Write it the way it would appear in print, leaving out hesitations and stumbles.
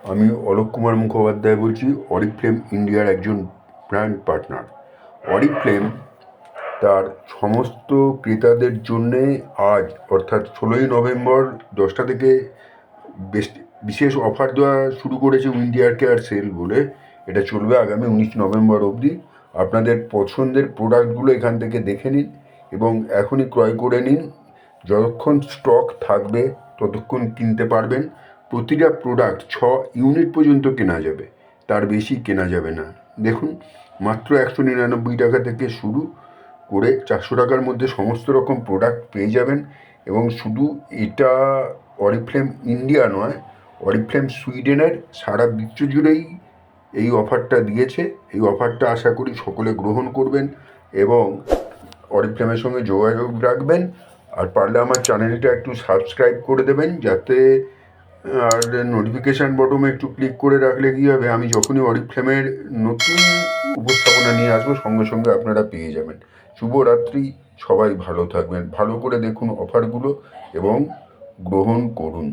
আমি অলোক কুমার মুখোপাধ্যায় বলছি, অরিফ্লেম ইন্ডিয়ার একজন ব্র্যান্ড পার্টনার। অরিফ্লেম তার সমস্ত ক্রেতাদের জন্যে আজ অর্থাৎ 16ই নভেম্বর 10টা থেকে বিশেষ অফার দেওয়া শুরু করেছে, ইন্ডিয়ার কেয়ার সেল বলে। এটা চলবে আগামী 19 নভেম্বর অবধি। আপনাদের পছন্দের প্রোডাক্টগুলো এখান থেকে দেখে নিন এবং এখনই ক্রয় করে নিন। যতক্ষণ স্টক থাকবে ততক্ষণ কিনতে পারবেন। প্রতিটা প্রোডাক্ট 6 ইউনিট পর্যন্ত কেনা যাবে, তার বেশি কেনা যাবে না। দেখুন, মাত্র 199 টাকা থেকে শুরু করে 400 টাকার মধ্যে সমস্ত রকম প্রোডাক্ট পেয়ে যাবেন। এবং শুধু এটা অরিফ্লেম ইন্ডিয়া নয়, অরিফ্লেম সুইডেনের সারা বিশ্ব জুড়েই এই অফারটা দিয়েছে। এই অফারটা আশা করি সকলে গ্রহণ করবেন এবং অরিফ্লেমের সঙ্গে যোগাযোগ রাখবেন। আর পারলে আমার চ্যানেলটা একটু সাবস্ক্রাইব করে দেবেন, যাতে আর নোটিফিকেশান বটনে একটু ক্লিক করে রাখলে কী হবে, আমি যখনই অরিফ্লেমের নতুন উপস্থাপনা নিয়ে আসবো সঙ্গে সঙ্গে আপনারা পেয়ে যাবেন। শুভরাত্রি, সবাই ভালো থাকবেন। ভালো করে দেখুন অফারগুলো এবং গ্রহণ করুন।